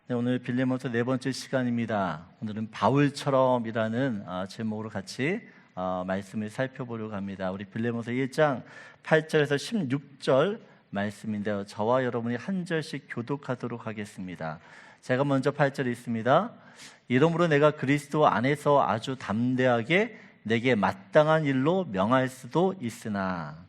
네, 오늘 빌레몬서 네 번째 시간입니다. 오늘은 바울처럼이라는 제목으로 같이 말씀을 살펴보려고 합니다. 우리 빌레몬서 1장 8절에서 16절 말씀인데요. 저와 여러분이 한 절씩 교독하도록 하겠습니다. 제가 먼저 8절 읽습니다. 이러므로 내가 그리스도 안에서 아주 담대하게 내게 마땅한 일로 명할 수도 있으나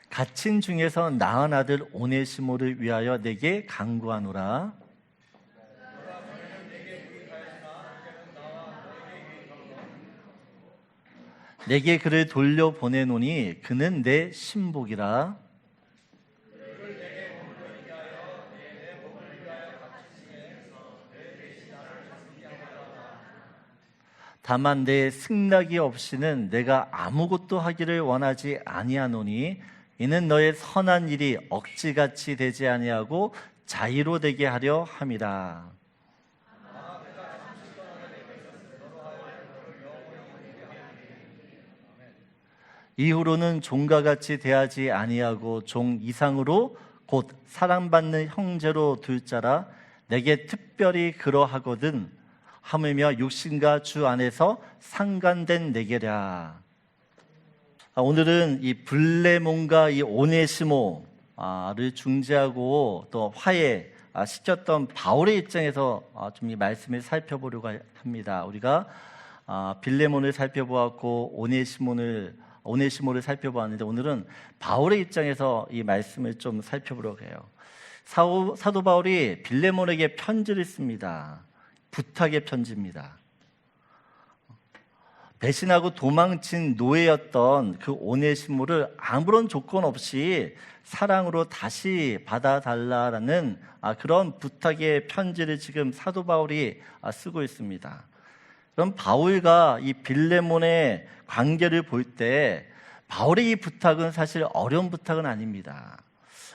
갇힌 중에서 낳은 아들 오네시모를 위하여 내게 간구하노라. 내게 그를 돌려보내노니 그는 내 신복이라. 다만 내 승낙이 없이는 내가 아무것도 하기를 원하지 아니하노니 이는 너의 선한 일이 억지같이 되지 아니하고 자의로 되게 하려 함이라. 이후로는 종과 같이 대하지 아니하고 종 이상으로 곧 사랑받는 형제로 둘 자라. 내게 특별히 그러하거든 하물며 육신과 주 안에서 상관된 내게랴. 오늘은 이 빌레몬과 이 오네시모를 중재하고 또 화해 시켰던 바울의 입장에서 좀 이 말씀을 살펴보려고 합니다. 우리가 빌레몬을 살펴보았고 오네시모를 살펴보았는데 오늘은 바울의 입장에서 이 말씀을 좀 살펴보려고 해요. 사도 바울이 빌레몬에게 편지를 씁니다. 부탁의 편지입니다. 배신하고 도망친 노예였던 그 오네시모를 아무런 조건 없이 사랑으로 다시 받아달라는 그런 부탁의 편지를 지금 사도 바울이 쓰고 있습니다. 그럼 바울과 이 빌레몬의 관계를 볼 때 바울의 이 부탁은 사실 어려운 부탁은 아닙니다.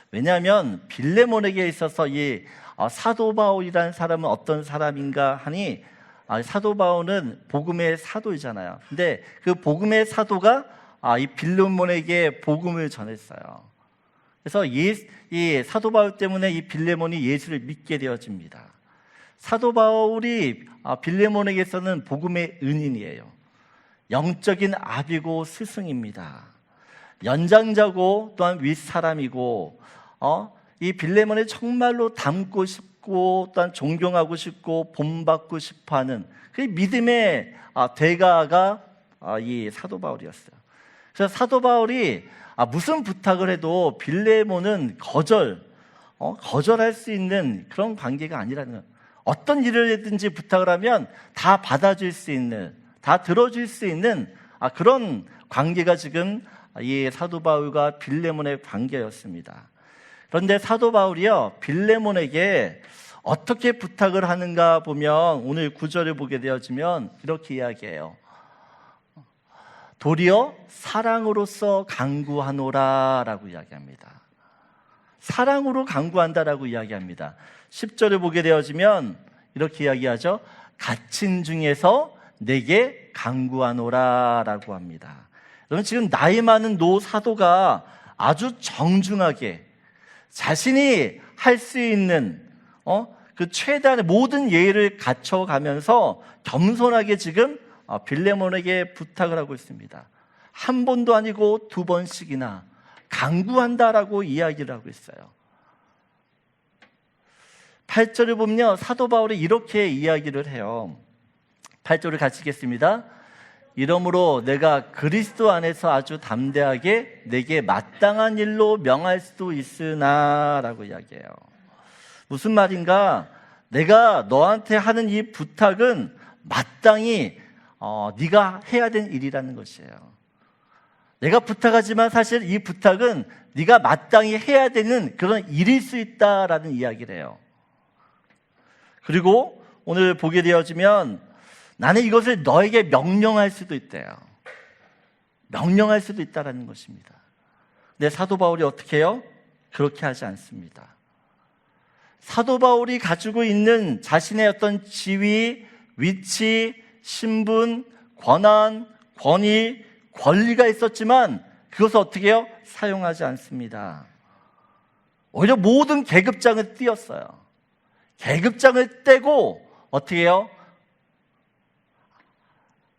왜냐하면 빌레몬에게 있어서 이 사도 바울이라는 사람은 어떤 사람인가 하니 사도 바울은 복음의 사도이잖아요. 근데 그 복음의 사도가 이 빌레몬에게 복음을 전했어요. 그래서 이 사도 바울 때문에 이 빌레몬이 예수를 믿게 되어집니다. 사도 바울이 빌레몬에게서는 복음의 은인이에요. 영적인 아비고 스승입니다. 연장자고 또한 윗사람이고 이 빌레몬을 정말로 닮고 싶고 또한 존경하고 싶고 본받고 싶어하는 그 믿음의 대가가 이 사도 바울이었어요. 그래서 사도 바울이 무슨 부탁을 해도 빌레몬은 거절할 수 있는 그런 관계가 아니라는 거예요. 어떤 일을든지 부탁을 하면 다 받아줄 수 있는, 다 들어줄 수 있는 그런 관계가 지금 이 사도 바울과 빌레몬의 관계였습니다. 그런데 사도 바울이요, 빌레몬에게 어떻게 부탁을 하는가 보면 오늘 9절을 보게 되어지면 이렇게 이야기해요. 도리어 사랑으로서 간구하노라 라고 이야기합니다. 사랑으로 간구한다라고 이야기합니다. 10절을 보게 되어지면 이렇게 이야기하죠. 갇힌 중에서 내게 간구하노라 라고 합니다. 여러분, 지금 나이 많은 노 사도가 아주 정중하게 자신이 할 수 있는 그 최대한의 모든 예의를 갖춰가면서 겸손하게 지금 빌레몬에게 부탁을 하고 있습니다. 한 번도 아니고 두 번씩이나 간구한다라고 이야기를 하고 있어요. 8절을 보면 사도 바울이 이렇게 이야기를 해요. 8절을 같이 읽겠습니다. 이러므로 내가 그리스도 안에서 아주 담대하게 내게 마땅한 일로 명할 수도 있으나 라고 이야기해요. 무슨 말인가? 내가 너한테 하는 이 부탁은 마땅히 네가 해야 될 일이라는 것이에요. 내가 부탁하지만 사실 이 부탁은 네가 마땅히 해야 되는 그런 일일 수 있다라는 이야기를 해요. 그리고 오늘 보게 되어지면 나는 이것을 너에게 명령할 수도 있대요. 명령할 수도 있다라는 것입니다. 근데 사도 바울이 어떻게 해요? 그렇게 하지 않습니다. 사도 바울이 가지고 있는 자신의 어떤 지위, 위치, 신분, 권한, 권위, 권리가 있었지만 그것을 어떻게 해요? 사용하지 않습니다. 오히려 모든 계급장을 띄었어요. 계급장을 떼고 어떻게 해요?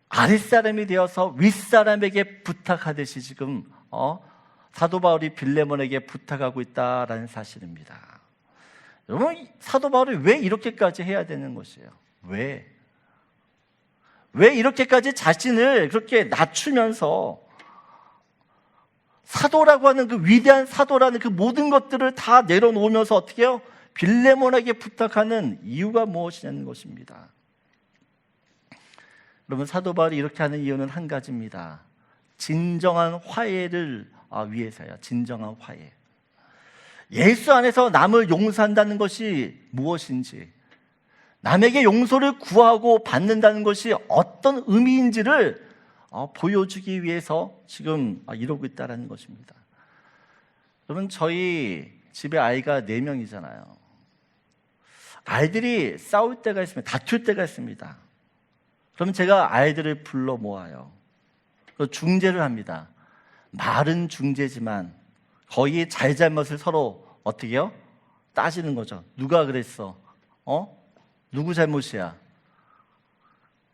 아랫사람이 되어서 윗사람에게 부탁하듯이 지금 사도 바울이 빌레몬에게 부탁하고 있다라는 사실입니다. 여러분, 사도 바울이 왜 이렇게까지 해야 되는 것이에요? 왜 이렇게까지 자신을 그렇게 낮추면서 사도라고 하는 그 위대한 사도라는 그 모든 것들을 다 내려놓으면서 어떻게 해요? 빌레몬에게 부탁하는 이유가 무엇이냐는 것입니다. 여러분, 사도 바울이 이렇게 하는 이유는 한 가지입니다. 진정한 화해를 위해서요. 진정한 화해. 예수 안에서 남을 용서한다는 것이 무엇인지, 남에게 용서를 구하고 받는다는 것이 어떤 의미인지를 보여주기 위해서 지금 이러고 있다는 것입니다. 여러분, 저희 집에 아이가 4명이잖아요. 아이들이 싸울 때가 있습니다. 다툴 때가 있습니다. 그러면 제가 아이들을 불러 모아요. 중재를 합니다. 말은 중재지만 거의 잘잘못을 서로 어떻게 해요? 따지는 거죠. 누가 그랬어? 누구 잘못이야?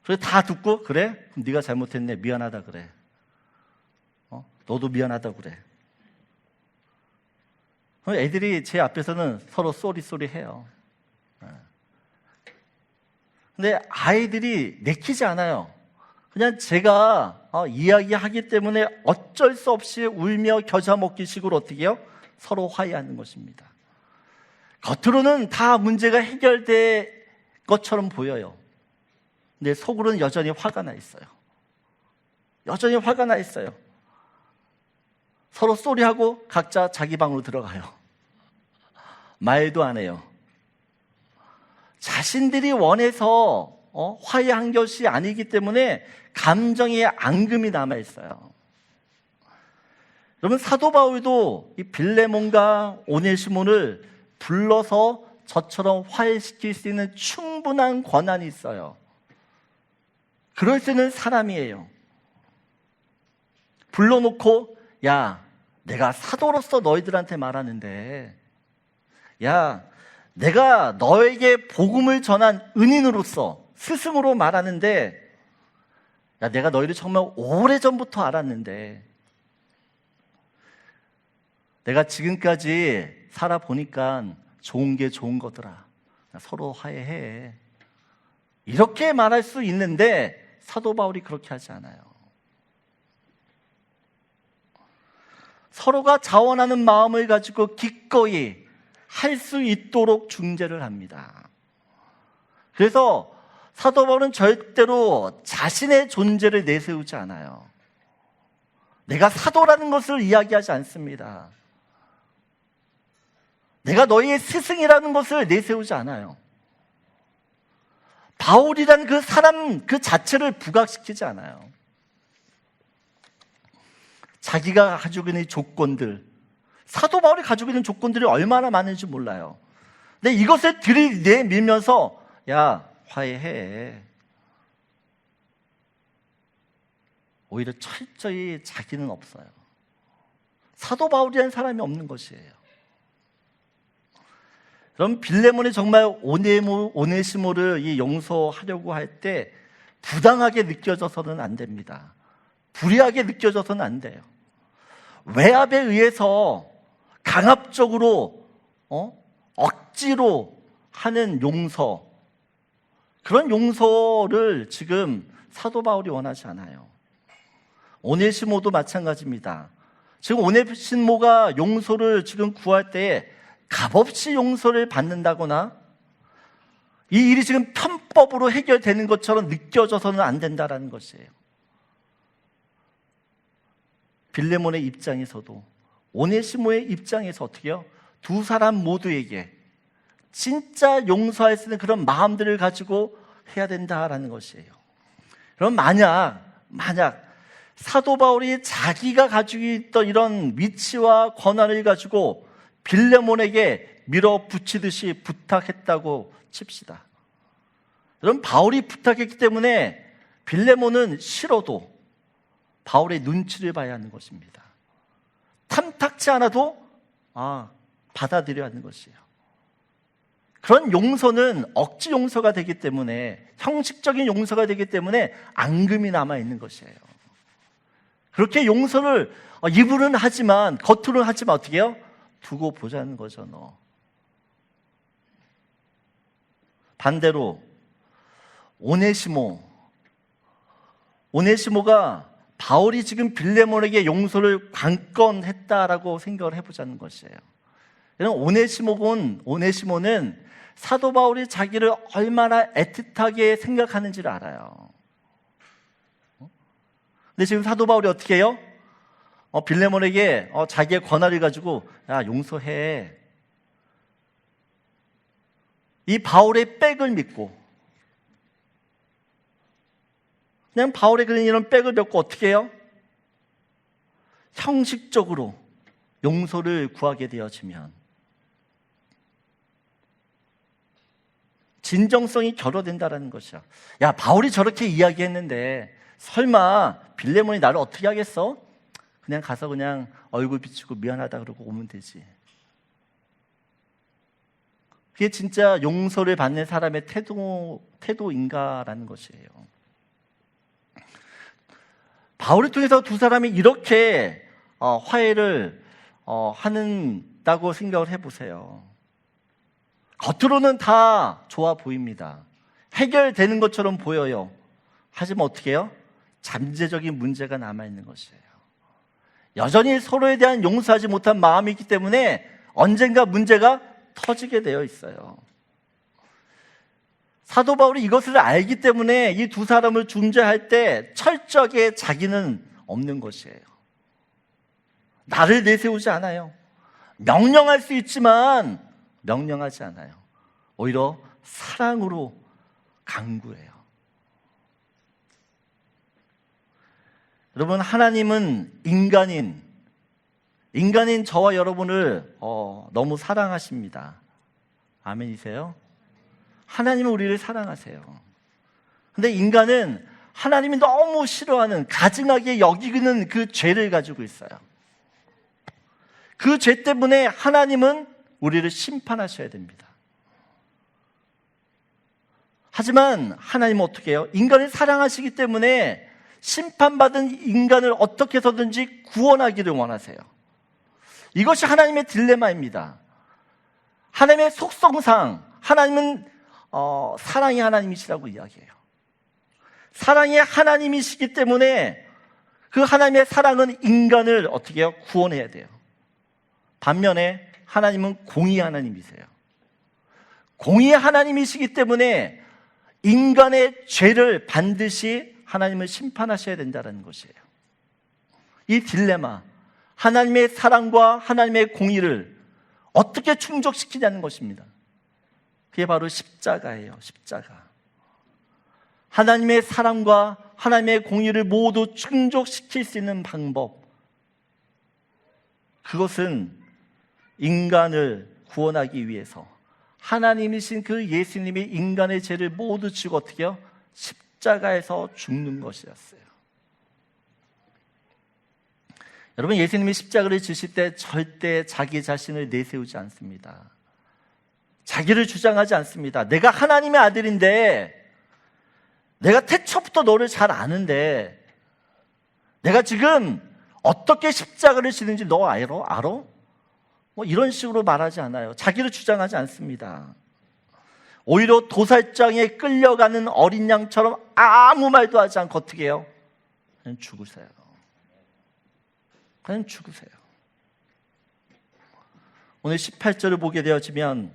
그래, 다 듣고, 그래? 그럼 네가 잘못했네. 미안하다 그래. 너도 미안하다 그래. 그럼 애들이 제 앞에서는 서로 쏘리 해요. 근데 아이들이 내키지 않아요. 그냥 제가 이야기하기 때문에 어쩔 수 없이 울며 겨자 먹기 식으로 어떻게 해요? 서로 화해하는 것입니다. 겉으로는 다 문제가 해결될 것처럼 보여요. 근데 속으로는 여전히 화가 나 있어요. 여전히 화가 나 있어요. 서로 쏘리하고 각자 자기 방으로 들어가요. 말도 안 해요. 자신들이 원해서 화해한 것이 아니기 때문에 감정의 앙금이 남아있어요. 여러분, 사도 바울도 이 빌레몬과 오네시몬을 불러서 저처럼 화해시킬 수 있는 충분한 권한이 있어요. 그럴 수 있는 사람이에요. 불러놓고, 야, 내가 사도로서 너희들한테 말하는데, 야, 내가 너에게 복음을 전한 은인으로서 스승으로 말하는데, 야, 내가 너희를 정말 오래전부터 알았는데 내가 지금까지 살아보니까 좋은 게 좋은 거더라. 서로 화해해. 이렇게 말할 수 있는데 사도 바울이 그렇게 하지 않아요. 서로가 자원하는 마음을 가지고 기꺼이 할 수 있도록 중재를 합니다. 그래서 사도 바울은 절대로 자신의 존재를 내세우지 않아요. 내가 사도라는 것을 이야기하지 않습니다. 내가 너희의 스승이라는 것을 내세우지 않아요. 바울이라는 그 사람 그 자체를 부각시키지 않아요. 자기가 가지고 있는 조건들, 사도 바울이 가지고 있는 조건들이 얼마나 많은지 몰라요. 근데 이것을 들이내밀면서 야, 화해해. 오히려 철저히 자기는 없어요. 사도 바울이라는 사람이 없는 것이에요. 그럼 빌레몬이 정말 오네시모를 용서하려고 할 때 부당하게 느껴져서는 안 됩니다. 불의하게 느껴져서는 안 돼요. 외압에 의해서 강압적으로 억지로 하는 용서, 그런 용서를 지금 사도 바울이 원하지 않아요. 오네시모도 마찬가지입니다. 지금 오네시모가 용서를 지금 구할 때 값없이 용서를 받는다거나 이 일이 지금 편법으로 해결되는 것처럼 느껴져서는 안 된다는 것이에요. 빌레몬의 입장에서도 오네시모의 입장에서 어떻게 해요? 두 사람 모두에게 진짜 용서할 수 있는 그런 마음들을 가지고 해야 된다라는 것이에요. 그럼 만약 사도 바울이 자기가 가지고 있던 이런 위치와 권한을 가지고 빌레몬에게 밀어붙이듯이 부탁했다고 칩시다. 그럼 바울이 부탁했기 때문에 빌레몬은 싫어도 바울의 눈치를 봐야 하는 것입니다. 탐탁치 않아도 받아들여야 하는 것이에요. 그런 용서는 억지 용서가 되기 때문에, 형식적인 용서가 되기 때문에 앙금이 남아있는 것이에요. 그렇게 용서를 입으로는 하지만, 겉으로는 하지만 어떻게 해요? 두고 보자는 거죠. 반대로 오네시모가 바울이 지금 빌레몬에게 용서를 관건했다라고 생각을 해보자는 것이에요. 오네시모는 사도 바울이 자기를 얼마나 애틋하게 생각하는지를 알아요. 근데 지금 사도 바울이 어떻게 해요? 빌레몬에게 자기의 권한을 가지고 야, 용서해. 이 바울의 백을 믿고, 그냥 바울의 그런 이런 백을 믿고 어떻게 해요? 형식적으로 용서를 구하게 되어지면 진정성이 결여된다라는 것이야. 야, 바울이 저렇게 이야기했는데 설마 빌레몬이 나를 어떻게 하겠어? 그냥 가서 그냥 얼굴 비추고 미안하다 그러고 오면 되지. 그게 진짜 용서를 받는 사람의 태도인가라는 것이에요. 바울을 통해서 두 사람이 이렇게 화해를 한다고 생각을 해보세요. 겉으로는 다 좋아 보입니다. 해결되는 것처럼 보여요. 하지만 어떻게 해요? 잠재적인 문제가 남아있는 것이에요. 여전히 서로에 대한 용서하지 못한 마음이 있기 때문에 언젠가 문제가 터지게 되어 있어요. 사도 바울이 이것을 알기 때문에 이 두 사람을 중재할 때 철저하게 자기는 없는 것이에요. 나를 내세우지 않아요. 명령할 수 있지만 명령하지 않아요. 오히려 사랑으로 강구해요. 여러분, 하나님은 인간인 저와 여러분을 너무 사랑하십니다. 아멘이세요? 하나님은 우리를 사랑하세요. 근데 인간은 하나님이 너무 싫어하는, 가증하게 여기는 그 죄를 가지고 있어요. 그 죄 때문에 하나님은 우리를 심판하셔야 됩니다. 하지만 하나님은 어떻게 해요? 인간을 사랑하시기 때문에 심판받은 인간을 어떻게 해서든지 구원하기를 원하세요. 이것이 하나님의 딜레마입니다. 하나님의 속성상 하나님은 사랑의 하나님이시라고 이야기해요. 사랑의 하나님이시기 때문에 그 하나님의 사랑은 인간을 어떻게 해요? 구원해야 돼요. 반면에 하나님은 공의의 하나님이세요. 공의의 하나님이시기 때문에 인간의 죄를 반드시 하나님을 심판하셔야 된다는 것이에요. 이 딜레마, 하나님의 사랑과 하나님의 공의를 어떻게 충족시키냐는 것입니다. 그게 바로 십자가예요. 십자가. 하나님의 사랑과 하나님의 공의를 모두 충족시킬 수 있는 방법, 그것은 인간을 구원하기 위해서 하나님이신 그 예수님이 인간의 죄를 모두 지고 어떻게 해요? 십자가에서 죽는 것이었어요. 여러분, 예수님이 십자가를 지실 때 절대 자기 자신을 내세우지 않습니다. 자기를 주장하지 않습니다. 내가 하나님의 아들인데, 내가 태초부터 너를 잘 아는데, 내가 지금 어떻게 십자가를 지는지 너 알아? 이런 식으로 말하지 않아요. 자기를 주장하지 않습니다. 오히려 도살장에 끌려가는 어린 양처럼 아무 말도 하지 않고 어떻게 해요? 그냥 죽으세요. 그냥 죽으세요. 오늘 18절을 보게 되어지면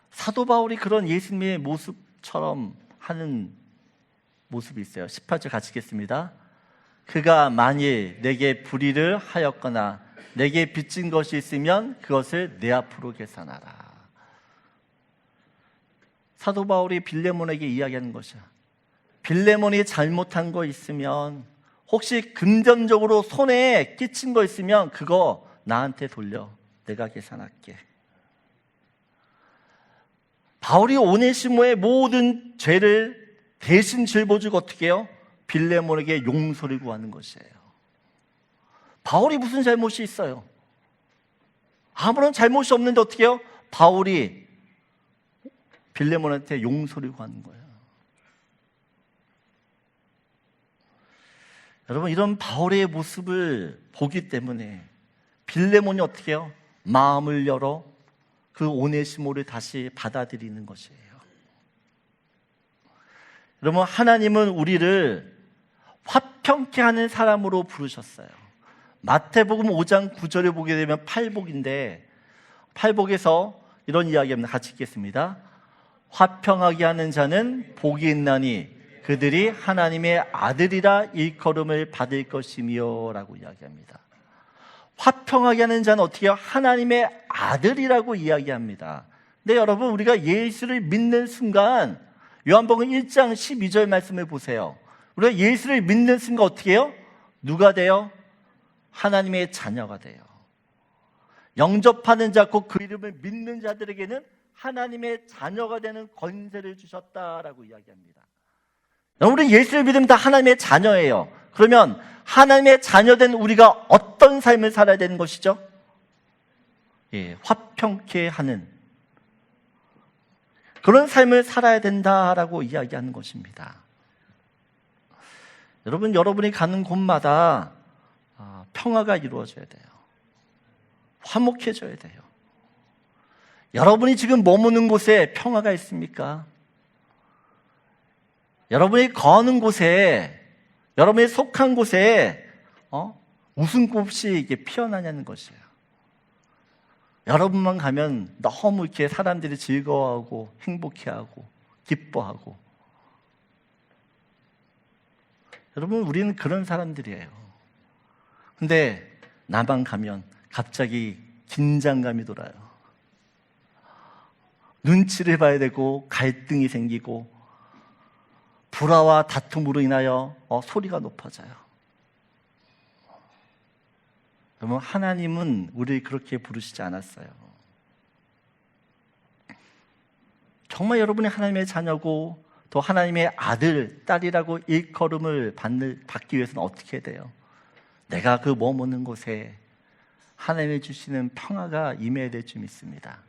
사도 바울이 그런 예수님의 모습처럼 하는 모습이 있어요. 18절 같이 읽겠습니다. 그가 만일 내게 불의를 하였거나 내게 빚진 것이 있으면 그것을 내 앞으로 계산하라. 사도 바울이 빌레몬에게 이야기하는 것이야. 빌레몬이 잘못한 거 있으면, 혹시 금전적으로 손에 끼친 거 있으면 그거 나한테 돌려. 내가 계산할게. 바울이 오네시모의 모든 죄를 대신 짊어지고 어떻게 해요? 빌레몬에게 용서를 구하는 것이에요. 바울이 무슨 잘못이 있어요? 아무런 잘못이 없는데 어떻게 해요? 바울이 빌레몬한테 용서를 구하는 거예요. 여러분, 이런 바울의 모습을 보기 때문에 빌레몬이 어떻게 해요? 마음을 열어 그 오네시모를 다시 받아들이는 것이에요. 여러분, 하나님은 우리를 화평케 하는 사람으로 부르셨어요. 마태복음 5장 9절을 보게 되면 팔복인데, 팔복에서 이런 이야기합니다. 같이 읽겠습니다. 화평하게 하는 자는 복이 있나니 그들이 하나님의 아들이라 일컬음을 받을 것이며 라고 이야기합니다. 화평하게 하는 자는 어떻게 해요? 하나님의 아들이라고 이야기합니다. 근데 여러분, 우리가 예수를 믿는 순간, 요한복음 1장 12절 말씀을 보세요. 우리가 예수를 믿는 순간 어떻게 해요? 누가 돼요? 하나님의 자녀가 돼요. 영접하는 자, 곧 그 이름을 믿는 자들에게는 하나님의 자녀가 되는 권세를 주셨다라고 이야기합니다. 우리 예수를 믿으면 다 하나님의 자녀예요. 그러면 하나님의 자녀된 우리가 어떤 삶을 살아야 되는 것이죠? 화평케 하는 그런 삶을 살아야 된다라고 이야기하는 것입니다. 여러분, 여러분이 가는 곳마다 평화가 이루어져야 돼요. 화목해져야 돼요. 여러분이 지금 머무는 곳에 평화가 있습니까? 여러분이 거하는 곳에, 여러분이 속한 곳에 웃음꽃이 이게 피어나냐는 것이에요. 여러분만 가면 너무 이렇게 사람들이 즐거워하고 행복해하고 기뻐하고. 여러분, 우리는 그런 사람들이에요. 근데 나만 가면 갑자기 긴장감이 돌아요. 눈치를 봐야 되고 갈등이 생기고 불화와 다툼으로 인하여 소리가 높아져요. 여러분, 하나님은 우리를 그렇게 부르시지 않았어요. 정말 여러분이 하나님의 자녀고 또 하나님의 아들, 딸이라고 일컬음을 받기 위해서는 어떻게 해야 돼요? 내가 그 머무는 곳에 하나님이 주시는 평화가 임해야 될 줄 믿습니다.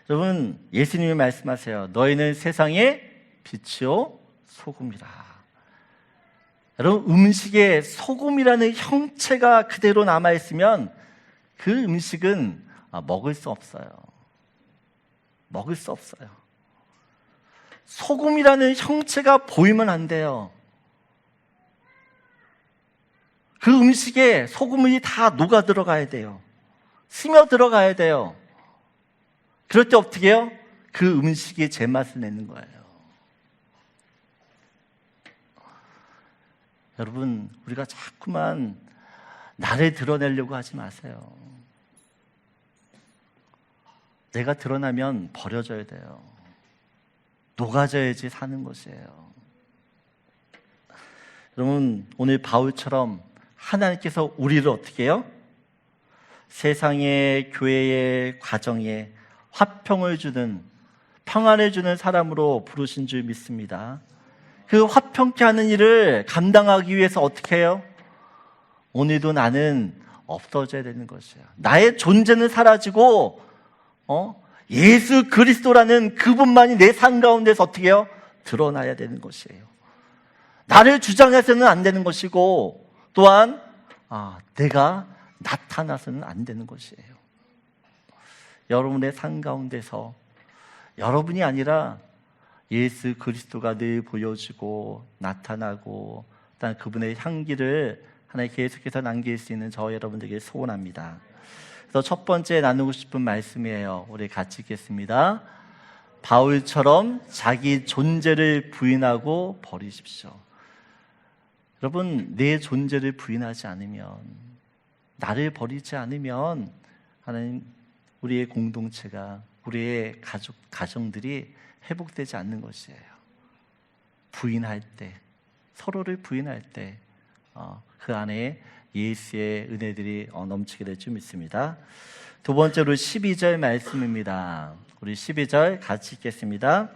여러분, 예수님이 말씀하세요. 너희는 세상의 빛이요 소금이라. 여러분, 음식에 소금이라는 형체가 그대로 남아있으면 그 음식은 먹을 수 없어요. 먹을 수 없어요. 소금이라는 형체가 보이면 안 돼요. 그 음식에 소금이 다 녹아 들어가야 돼요. 스며 들어가야 돼요. 그럴 때 어떻게 해요? 그 음식의 제맛을 내는 거예요. 여러분, 우리가 자꾸만 나를 드러내려고 하지 마세요. 내가 드러나면 버려져야 돼요. 녹아져야지 사는 것이에요. 여러분, 오늘 바울처럼 하나님께서 우리를 어떻게 해요? 세상의 교회의 과정에 화평을 주는, 평안을 주는 사람으로 부르신 줄 믿습니다. 그 화평케 하는 일을 감당하기 위해서 어떻게 해요? 오늘도 나는 없어져야 되는 것이에요. 나의 존재는 사라지고 예수 그리스도라는 그분만이 내 삶 가운데서 어떻게 해요? 드러나야 되는 것이에요. 나를 주장해서는 안 되는 것이고 또한 내가 나타나서는 안 되는 것이에요. 여러분의 삶 가운데서 여러분이 아니라 예수 그리스도가 늘 보여지고 나타나고 일단 그분의 향기를 하나님 계속해서 남길 수 있는 저 여러분들에게 소원합니다. 그래서 첫 번째 나누고 싶은 말씀이에요. 우리 같이 읽겠습니다. 바울처럼 자기 존재를 부인하고 버리십시오. 여러분, 내 존재를 부인하지 않으면, 나를 버리지 않으면 하나님, 우리의 공동체가, 우리의 가정들이 회복되지 않는 것이에요. 부인할 때, 서로를 부인할 때 그 안에 예수의 은혜들이 넘치게 될 줄 믿습니다. 두 번째로 12절 말씀입니다. 우리 12절 같이 읽겠습니다.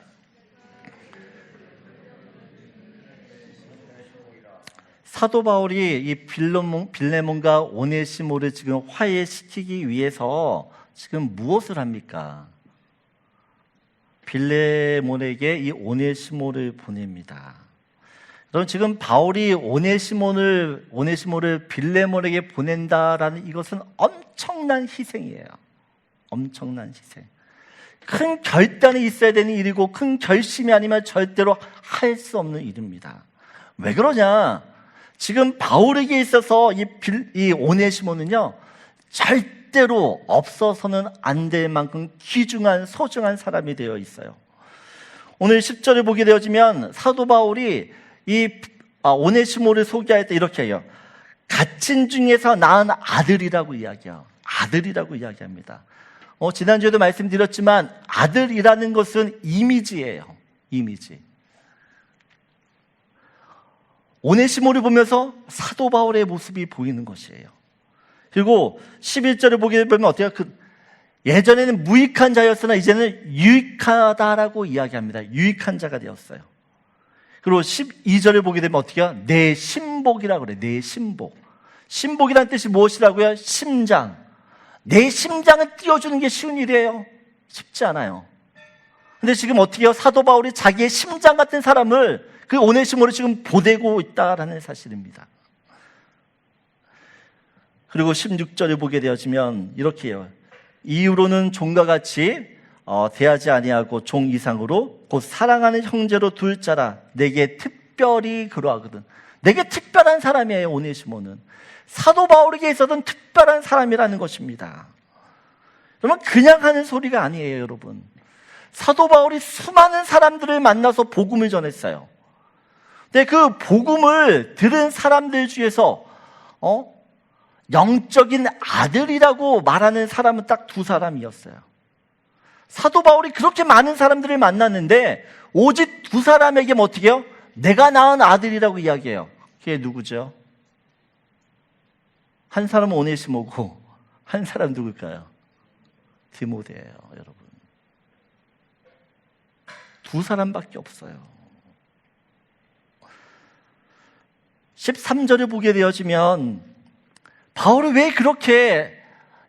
사도 바울이 이 빌레몬과 오네시모를 지금 화해시키기 위해서 지금 무엇을 합니까? 빌레몬에게 이 오네시모를 보냅니다. 여러분, 지금 바울이 오네시모를 빌레몬에게 보낸다라는 이것은 엄청난 희생이에요. 엄청난 희생. 큰 결단이 있어야 되는 일이고 큰 결심이 아니면 절대로 할 수 없는 일입니다. 왜 그러냐? 지금 바울에게 있어서 이 오네시모는요, 절대로 없어서는 안 될 만큼 귀중한 소중한 사람이 되어 있어요. 오늘 10절을 보게 되어지면 사도 바울이 이 오네시모를 소개할 때 이렇게 해요. 갇힌 중에서 낳은 아들이라고 이야기해요. 아들이라고 이야기합니다. 지난주에도 말씀드렸지만 아들이라는 것은 이미지예요. 이미지. 오네시모를 보면서 사도 바울의 모습이 보이는 것이에요. 그리고 11절을 보게 되면 어때요? 예전에는 무익한 자였으나 이제는 유익하다라고 이야기합니다. 유익한 자가 되었어요. 그리고 12절을 보게 되면 어떻게 해요? 내 신복이라고 그래요. 내 신복. 신복이라는 뜻이 무엇이라고요? 심장. 내 심장을 띄워주는 게 쉬운 일이에요. 쉽지 않아요. 근데 지금 어떻게 해요? 사도 바울이 자기의 심장 같은 사람을 그 오네시모를 지금 보내고 있다라는 사실입니다. 그리고 16절을 보게 되어지면 이렇게 해요. 이후로는 종과 같이 대하지 아니하고 종 이상으로 곧 사랑하는 형제로 둘 자라 내게 특별히 그러하거든. 내게 특별한 사람이에요. 오네시모는 사도 바울에게 있어서는 특별한 사람이라는 것입니다. 여러분, 그냥 하는 소리가 아니에요. 여러분, 사도 바울이 수많은 사람들을 만나서 복음을 전했어요. 근데 그 복음을 들은 사람들 중에서 영적인 아들이라고 말하는 사람은 딱 2사람이었어요. 사도 바울이 그렇게 많은 사람들을 만났는데 오직 2사람에게 어떻게 해요? 내가 낳은 아들이라고 이야기해요. 그게 누구죠? 한 사람은 오네시모고 한 사람 누굴까요? 디모데예요. 여러분, 2사람밖에 없어요. 13절을 보게 되어지면 바울이 왜 그렇게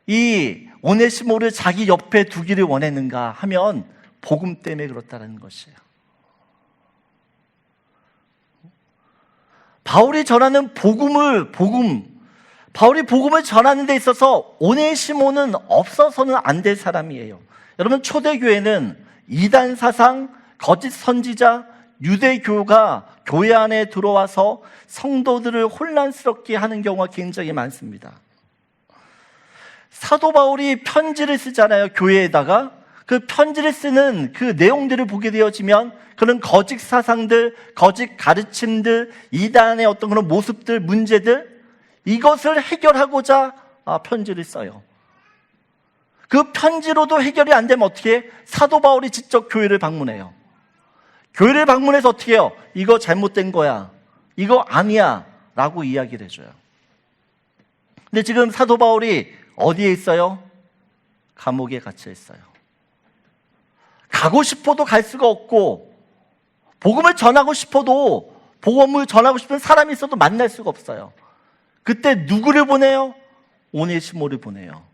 이 오네시모를 자기 옆에 두기를 원했는가 하면 복음 때문에 그렇다는 것이에요. 바울이 전하는 바울이 복음을 전하는 데 있어서 오네시모는 없어서는 안 될 사람이에요. 여러분, 초대교회는 이단 사상, 거짓 선지자, 유대교가 교회 안에 들어와서 성도들을 혼란스럽게 하는 경우가 굉장히 많습니다. 사도 바울이 편지를 쓰잖아요. 교회에다가 그 편지를 쓰는 그 내용들을 보게 되어지면 그런 거짓 사상들, 거짓 가르침들, 이단의 어떤 그런 모습들, 문제들, 이것을 해결하고자 편지를 써요. 그 편지로도 해결이 안 되면 어떻게 해? 사도 바울이 직접 교회를 방문해요. 교회를 방문해서 어떻게 해요? 이거 잘못된 거야, 이거 아니야 라고 이야기를 해줘요. 근데 지금 사도 바울이 어디에 있어요? 감옥에 갇혀 있어요. 가고 싶어도 갈 수가 없고, 복음을 전하고 싶어도, 복음을 전하고 싶은 사람이 있어도 만날 수가 없어요. 그때 누구를 보내요? 오네시모를 보내요.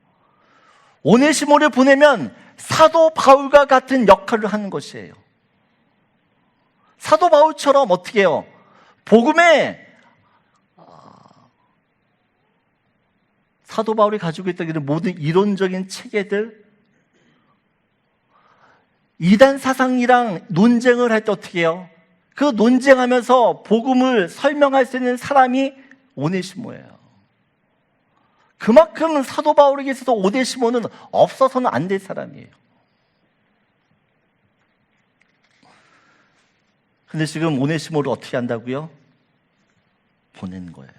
오네시모를 보내면 사도 바울과 같은 역할을 하는 것이에요. 사도 바울처럼 어떻게 해요? 복음에 사도 바울이 가지고 있던 모든 이론적인 체계들, 이단 사상이랑 논쟁을 할 때 어떻게 해요? 그 논쟁하면서 복음을 설명할 수 있는 사람이 오네시모예요. 그만큼 사도 바울에게 있어서 오네시모는 없어서는 안 될 사람이에요. 근데 지금 오네시모를 어떻게 한다고요? 보내는 거예요.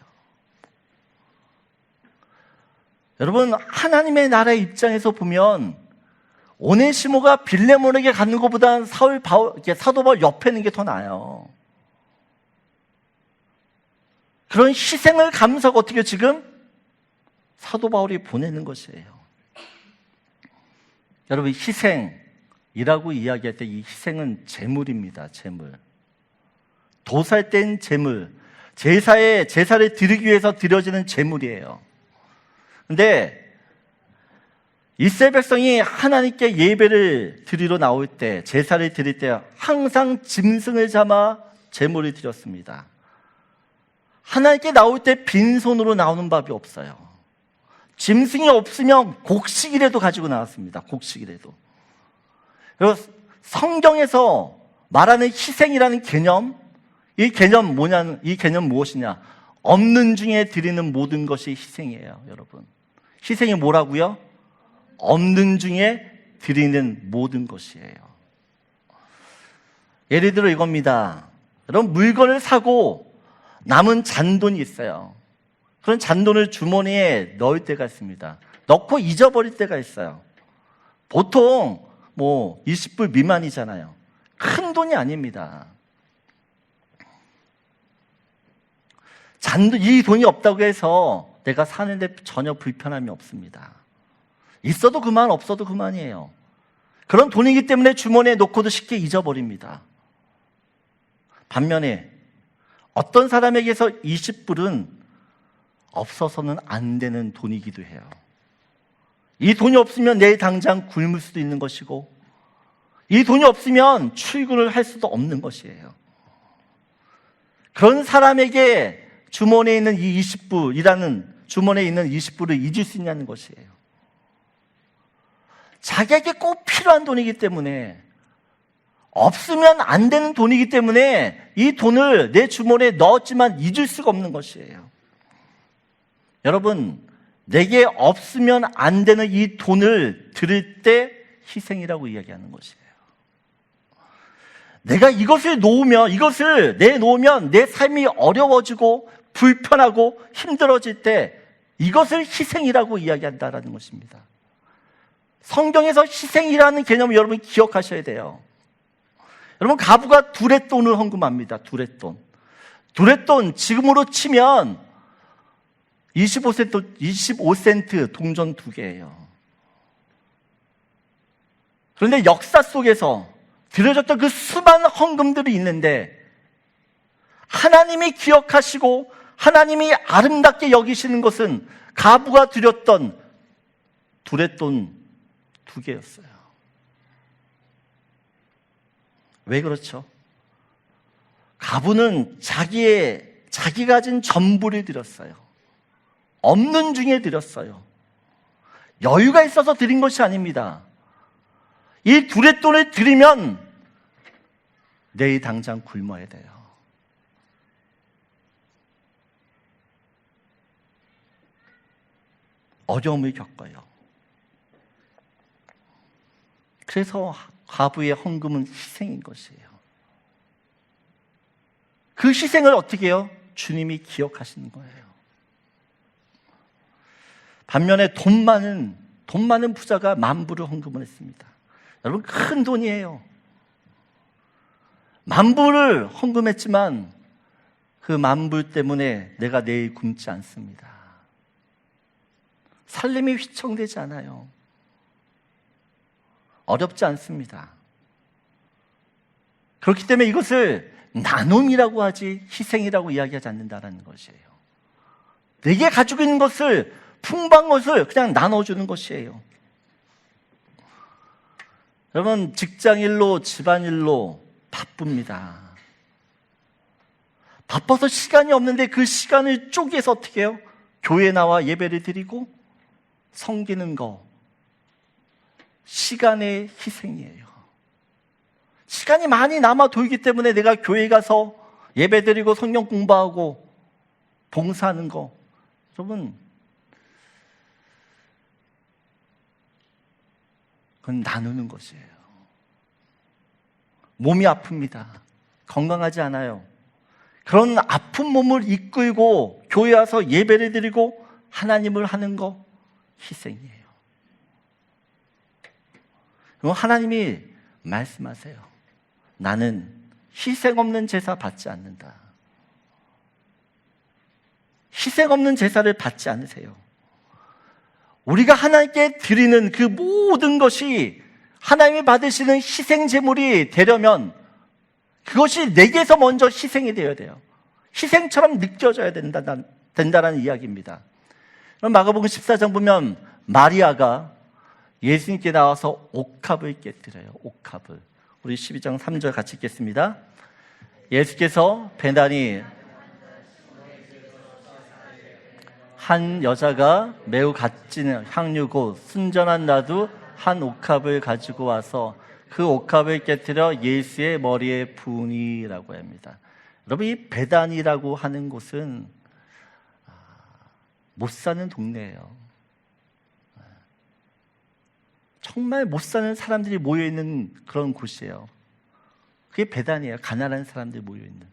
여러분, 하나님의 나라의 입장에서 보면 오네시모가 빌레몬에게 가는 것보다는 사도 바울 옆에 있는 게 더 나아요. 그런 희생을 감수하고 어떻게 지금 사도 바울이 보내는 것이에요. 여러분, 희생이라고 이야기할 때 이 희생은 재물입니다. 재물. 도살된 재물, 제사를 드리기 위해서 드려지는 제물이에요. 근데 이스라엘 백성이 하나님께 예배를 드리러 나올 때, 제사를 드릴 때 항상 짐승을 잡아 제물을 드렸습니다. 하나님께 나올 때 빈손으로 나오는 법이 없어요. 짐승이 없으면 곡식이라도 가지고 나왔습니다. 곡식이라도. 그리고 성경에서 말하는 희생이라는 개념, 이 개념 무엇이냐? 없는 중에 드리는 모든 것이 희생이에요, 여러분. 희생이 뭐라고요? 없는 중에 드리는 모든 것이에요. 예를 들어 이겁니다. 여러분, 물건을 사고 남은 잔돈이 있어요. 그런 잔돈을 주머니에 넣을 때가 있습니다. 넣고 잊어버릴 때가 있어요. 보통 20불 미만이잖아요. 큰 돈이 아닙니다. 이 돈이 없다고 해서 내가 사는데 전혀 불편함이 없습니다. 있어도 그만, 없어도 그만이에요. 그런 돈이기 때문에 주머니에 놓고도 쉽게 잊어버립니다. 반면에 어떤 사람에게서 20불은 없어서는 안 되는 돈이기도 해요. 이 돈이 없으면 내일 당장 굶을 수도 있는 것이고, 이 돈이 없으면 출근을 할 수도 없는 것이에요. 그런 사람에게 주머니에 있는 이 20불을 잊을 수 있냐는 것이에요. 자기에게 꼭 필요한 돈이기 때문에, 없으면 안 되는 돈이기 때문에 이 돈을 내 주머니에 넣었지만 잊을 수가 없는 것이에요. 여러분, 내게 없으면 안 되는 이 돈을 드릴 때 희생이라고 이야기하는 것이에요. 내가 이것을 내놓으면 내 삶이 어려워지고 불편하고 힘들어질 때 이것을 희생이라고 이야기한다는 것입니다. 성경에서 희생이라는 개념을 여러분 기억하셔야 돼요. 여러분, 가부가 두렛돈을 헌금합니다. 두렛돈 지금으로 치면 25센트 동전 2개예요. 그런데 역사 속에서 드려졌던 그 수많은 헌금들이 있는데, 하나님이 기억하시고 하나님이 아름답게 여기시는 것은 가부가 드렸던 두렛돈 2개였어요. 왜 그렇죠? 가부는 자기 가진 전부를 드렸어요. 없는 중에 드렸어요. 여유가 있어서 드린 것이 아닙니다. 이 두렛돈을 드리면 내일 당장 굶어야 돼요. 어려움을 겪어요. 그래서 가부의 헌금은 희생인 것이에요. 그 희생을 어떻게 해요? 주님이 기억하시는 거예요. 반면에 돈 많은 부자가 10,000불을 헌금을 했습니다. 여러분, 큰 돈이에요. 10,000불을 헌금했지만 그 10,000불 때문에 내가 내일 굶지 않습니다. 살림이 휘청되지 않아요. 어렵지 않습니다. 그렇기 때문에 이것을 나눔이라고 하지 희생이라고 이야기하지 않는다는 것이에요. 내게 가지고 있는 것을, 풍부한 것을 그냥 나눠주는 것이에요. 여러분, 직장일로 집안일로 바쁩니다. 바빠서 시간이 없는데 그 시간을 쪼개서 어떻게 해요? 교회에 나와 예배를 드리고 섬기는 거, 시간의 희생이에요. 시간이 많이 남아 돌기 때문에 내가 교회에 가서 예배드리고 성경 공부하고 봉사하는 거, 여러분, 그건 나누는 것이에요. 몸이 아픕니다. 건강하지 않아요. 그런 아픈 몸을 이끌고 교회 와서 예배를 드리고 하나님을 하는 거 희생이에요. 그럼 하나님이 말씀하세요. 나는 희생 없는 제사 받지 않는다. 희생 없는 제사를 받지 않으세요. 우리가 하나님께 드리는 그 모든 것이 하나님이 받으시는 희생 제물이 되려면 그것이 내게서 먼저 희생이 되어야 돼요. 희생처럼 느껴져야 된다는 이야기입니다. 그럼 마가복음 14장 보면 마리아가 예수님께 나와서 옥합을 깨뜨려요. 옥합을. 우리 12장 3절 같이 읽겠습니다. 예수께서 배단이 한 여자가 매우 값진 향유 곧 순전한 나두 한 옥합을 가지고 와서 그 옥합을 깨뜨려 예수의 머리에 부으니라고 합니다. 여러분, 이 베단이라고 하는 곳은 못 사는 동네예요. 정말 못 사는 사람들이 모여있는 그런 곳이에요. 그게 베단이에요. 가난한 사람들이 모여있는.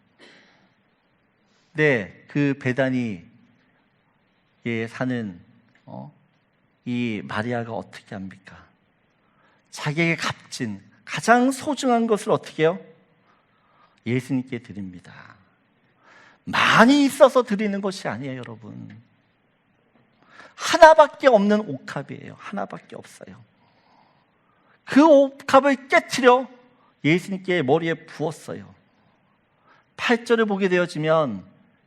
네, 그 베단이에 사는 이 마리아가 어떻게 합니까? 자기에게 값진 가장 소중한 것을 어떻게 해요? 예수님께 드립니다. 많이 있어서 드리는 것이 아니에요, 여러분. 하나밖에 없는 옥합이에요. 하나밖에 없어요. 그 옥합을 깨트려 예수님께 머리에 부었어요. 8절을 보게 되어지면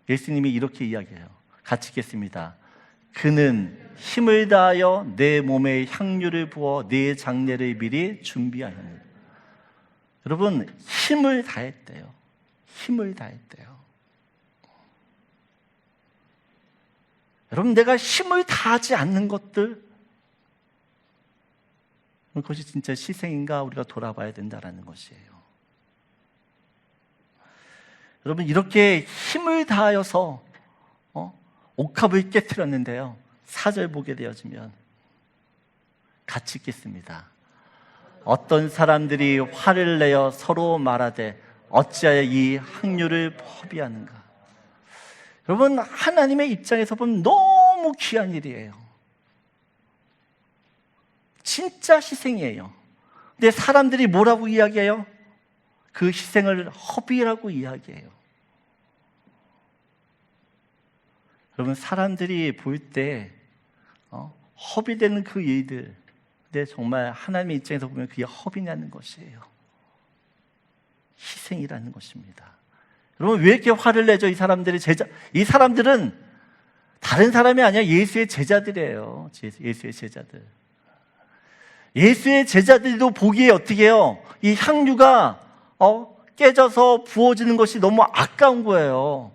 예수님이 이렇게 이야기해요. 같이 읽겠습니다. 그는 힘을 다하여 내 몸에 향유를 부어 내 장례를 미리 준비하였느니라. 여러분, 힘을 다했대요. 힘을 다했대요. 여러분, 내가 힘을 다하지 않는 것들, 그것이 진짜 희생인가 우리가 돌아봐야 된다는 것이에요. 여러분, 이렇게 힘을 다하여서 옥합을 깨뜨렸는데요, 4절 보게 되어지면 같이 읽겠습니다. 어떤 사람들이 화를 내어 서로 말하되 어찌하여 이 향유를 허비하는가. 여러분, 하나님의 입장에서 보면 너무 귀한 일이에요. 진짜 희생이에요. 근데 사람들이 뭐라고 이야기해요? 그 희생을 허비라고 이야기해요. 여러분, 사람들이 볼 때 허비되는 그 일들, 근데 정말 하나님의 입장에서 보면 그게 허비냐는 것이에요. 희생이라는 것입니다. 여러분, 왜 이렇게 화를 내죠? 이 사람들은 다른 사람이 아니라 예수의 제자들이에요. 예수의 제자들. 예수의 제자들도 보기에 어떻게 해요? 이 향유가 깨져서 부어지는 것이 너무 아까운 거예요.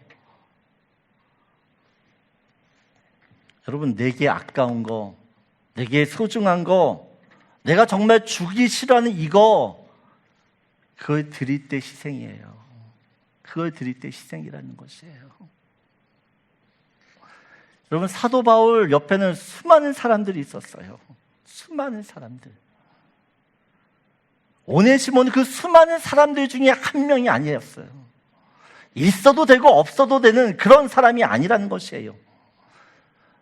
여러분, 내게 아까운 거, 내게 소중한 거, 내가 정말 주기 싫어하는 이거, 그걸 드릴 때 희생이에요. 그걸 드릴 때 희생이라는 것이에요. 여러분, 사도 바울 옆에는 수많은 사람들이 있었어요. 수많은 사람들. 오네시모는 그 수많은 사람들 중에 한 명이 아니었어요. 있어도 되고 없어도 되는 그런 사람이 아니라는 것이에요.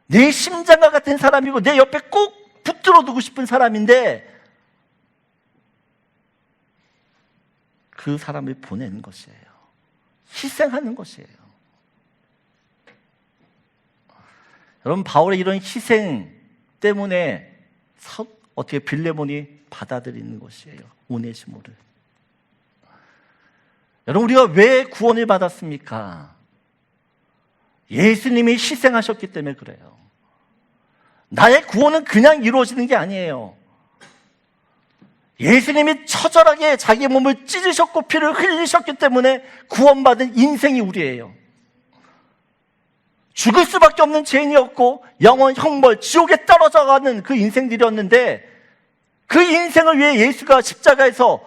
내 심장과 같은 사람이고 내 옆에 꼭 붙들어 두고 싶은 사람인데 그 사람을 보내는 것이에요. 희생하는 것이에요. 여러분, 바울의 이런 희생 때문에 어떻게 빌레몬이 받아들이는 것이에요. 오네시모를. 여러분, 우리가 왜 구원을 받았습니까? 예수님이 희생하셨기 때문에 그래요. 나의 구원은 그냥 이루어지는 게 아니에요. 예수님이 처절하게 자기 몸을 찢으셨고 피를 흘리셨기 때문에 구원받은 인생이 우리예요. 죽을 수밖에 없는 죄인이었고 영원 형벌, 지옥에 떨어져가는 그 인생들이었는데 그 인생을 위해 예수가 십자가에서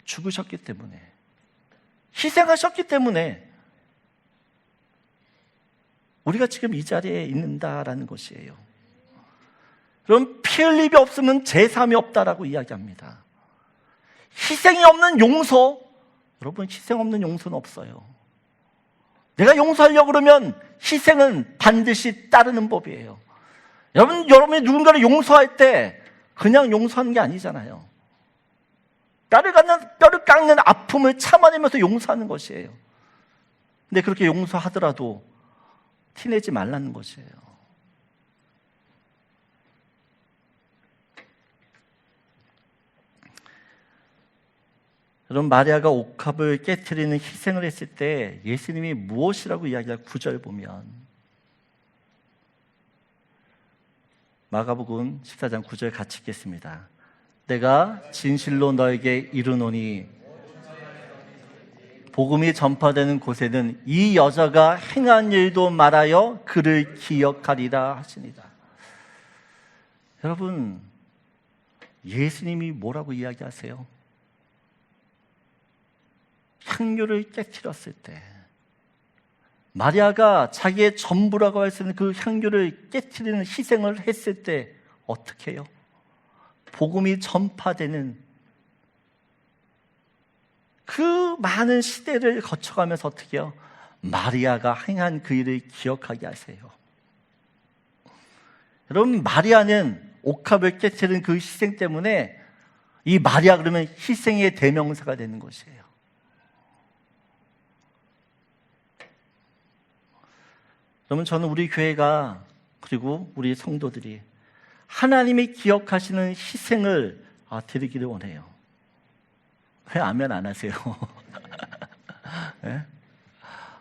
죽으셨기 때문에, 희생하셨기 때문에 우리가 지금 이 자리에 있는다라는 것이에요. 그럼 피 흘림이 없으면 제삼이 없다라고 이야기합니다. 희생이 없는 용서, 여러분, 희생 없는 용서는 없어요. 내가 용서하려고 그러면 희생은 반드시 따르는 법이에요. 여러분이 누군가를 용서할 때 그냥 용서하는 게 아니잖아요. 뼈를 깎는 아픔을 참아내면서 용서하는 것이에요. 근데 그렇게 용서하더라도 티내지 말라는 것이에요. 여러분, 마리아가 옥합을 깨트리는 희생을 했을 때 예수님이 무엇이라고 이야기할 9절 보면, 마가복음 14장 9절 같이 읽겠습니다. 내가 진실로 너에게 이르노니 복음이 전파되는 곳에는 이 여자가 행한 일도 말하여 그를 기억하리라 하시니라. 여러분, 예수님이 뭐라고 이야기하세요? 향료를 깨트렸을 때, 마리아가 자기의 전부라고 할 수 있는 그 향료를 깨트리는 희생을 했을 때 어떻게 해요? 복음이 전파되는 그 많은 시대를 거쳐가면서 어떻게 해요? 마리아가 행한 그 일을 기억하게 하세요. 여러분, 마리아는 옥합을 깨트리는 그 희생 때문에 이 마리아 그러면 희생의 대명사가 되는 것이에요. 여러분, 저는 우리 교회가 그리고 우리 성도들이 하나님이 기억하시는 희생을 드리기를 원해요. 왜 아멘 안 하세요? 네?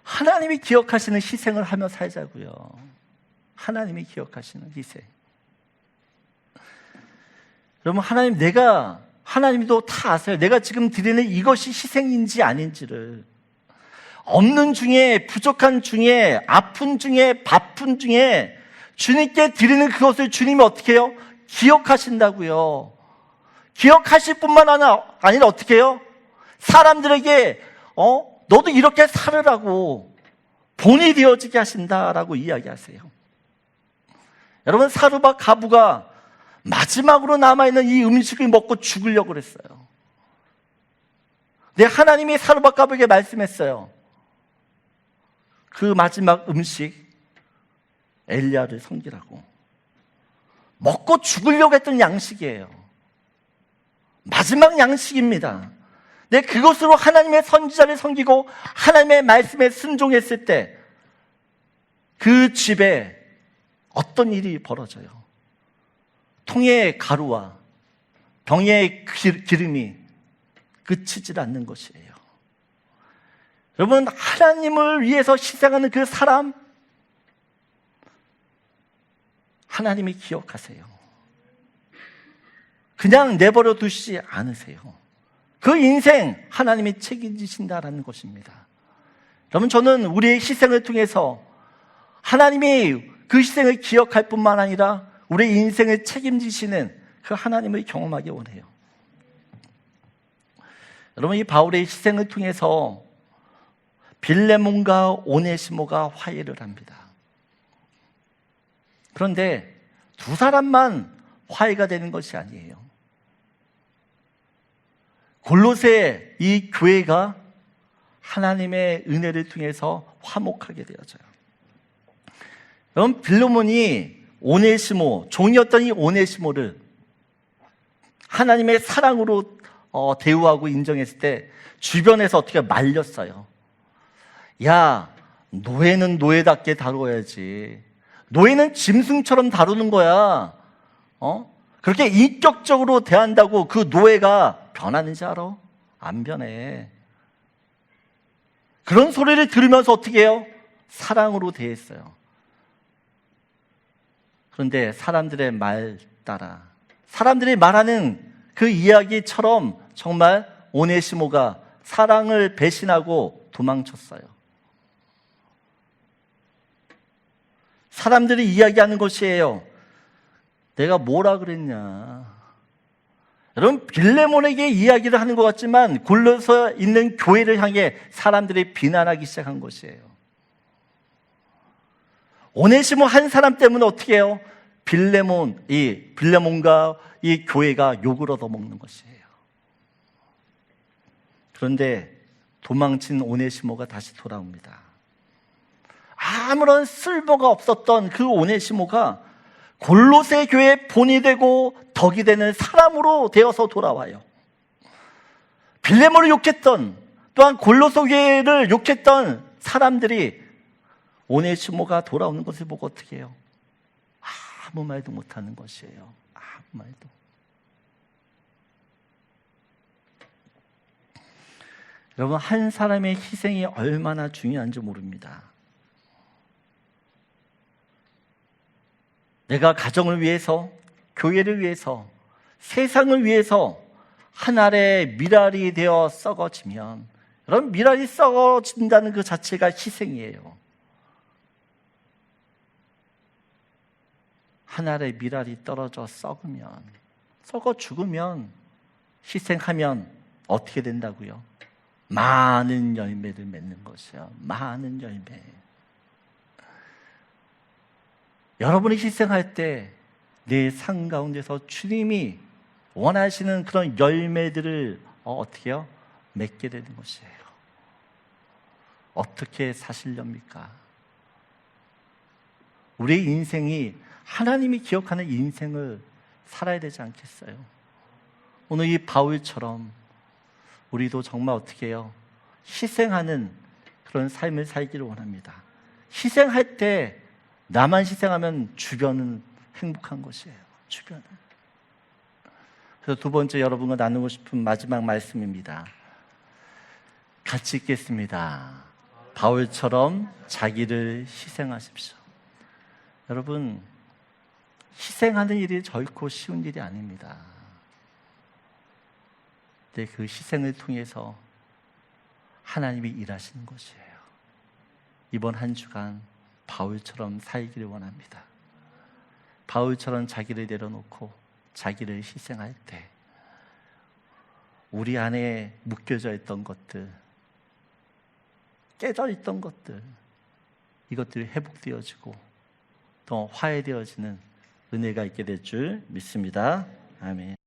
하나님이 기억하시는 희생을 하며 살자고요. 하나님이 기억하시는 희생. 여러분, 하나님도 다 아세요. 내가 지금 드리는 이것이 희생인지 아닌지를. 없는 중에, 부족한 중에, 아픈 중에, 바쁜 중에 주님께 드리는 그것을 주님이 어떻게 해요? 기억하신다고요. 기억하실 뿐만 아니라 어떻게 해요? 사람들에게 너도 이렇게 살으라고 본이 되어지게 하신다라고 이야기하세요. 여러분, 사루바 가부가 마지막으로 남아있는 이 음식을 먹고 죽으려고 그랬어요. 근데 하나님이 사루바 가부에게 말씀했어요. 그 마지막 음식 엘리야를 섬기라고. 먹고 죽으려고 했던 양식이에요. 마지막 양식입니다. 근데 그것으로 하나님의 선지자를 섬기고 하나님의 말씀에 순종했을 때 그 집에 어떤 일이 벌어져요? 통의 가루와 병의 기름이 그치질 않는 것이에요. 여러분, 하나님을 위해서 희생하는 그 사람, 하나님이 기억하세요. 그냥 내버려 두시지 않으세요. 그 인생 하나님이 책임지신다라는 것입니다. 여러분, 저는 우리의 희생을 통해서 하나님이 그 희생을 기억할 뿐만 아니라 우리의 인생을 책임지시는 그 하나님을 경험하기 원해요. 여러분, 이 바울의 희생을 통해서 빌레몬과 오네시모가 화해를 합니다. 그런데 두 사람만 화해가 되는 것이 아니에요. 골로새 이 교회가 하나님의 은혜를 통해서 화목하게 되어져요. 여러분, 빌레몬이 오네시모, 종이었던 이 오네시모를 하나님의 사랑으로 대우하고 인정했을 때 주변에서 어떻게 말렸어요. 야, 노예는 노예답게 다루어야지. 노예는 짐승처럼 다루는 거야. 그렇게 인격적으로 대한다고 그 노예가 변하는지 알아? 안 변해. 그런 소리를 들으면서 어떻게 해요? 사랑으로 대했어요. 그런데 사람들의 말 따라, 사람들이 말하는 그 이야기처럼 정말 오네시모가 사랑을 배신하고 도망쳤어요. 사람들이 이야기하는 것이에요. 내가 뭐라 그랬냐. 여러분, 빌레몬에게 이야기를 하는 것 같지만 골로새 있는 교회를 향해 사람들이 비난하기 시작한 것이에요. 오네시모 한 사람 때문에 어떻게 해요? 빌레몬과 이 교회가 욕을 얻어먹는 것이에요. 그런데 도망친 오네시모가 다시 돌아옵니다. 아무런 쓸모가 없었던 그 오네시모가 골로새 교회의 본이 되고 덕이 되는 사람으로 되어서 돌아와요. 빌레몬을 욕했던, 또한 골로새 교회를 욕했던 사람들이 오네시모가 돌아오는 것을 보고 어떻게 해요? 아무 말도 못하는 것이에요. 아무 말도. 여러분, 한 사람의 희생이 얼마나 중요한지 모릅니다. 내가 가정을 위해서, 교회를 위해서, 세상을 위해서 한 알의 밀알이 되어 썩어지면, 여러분, 밀알이 썩어진다는 그 자체가 희생이에요. 한 알의 밀알이 떨어져 썩으면, 썩어 죽으면, 희생하면 어떻게 된다고요? 많은 열매를 맺는 것이요. 많은 열매. 여러분이 희생할 때 내 삶 가운데서 주님이 원하시는 그런 열매들을 어떻게 해요? 맺게 되는 것이에요. 어떻게 사시렵니까? 우리의 인생이 하나님이 기억하는 인생을 살아야 되지 않겠어요? 오늘 이 바울처럼 우리도 정말 어떻게 해요? 희생하는 그런 삶을 살기를 원합니다. 희생할 때 나만 희생하면 주변은 행복한 것이에요. 주변은. 그래서 두 번째 여러분과 나누고 싶은 마지막 말씀입니다. 같이 읽겠습니다. 바울처럼 자기를 희생하십시오. 여러분, 희생하는 일이 결코 쉬운 일이 아닙니다. 근데 그 희생을 통해서 하나님이 일하시는 것이에요. 이번 한 주간 바울처럼 살기를 원합니다. 바울처럼 자기를 내려놓고 자기를 희생할 때 우리 안에 묶여져 있던 것들, 깨져 있던 것들, 이것들이 회복되어지고 더 화해되어지는 은혜가 있게 될 줄 믿습니다. 아멘.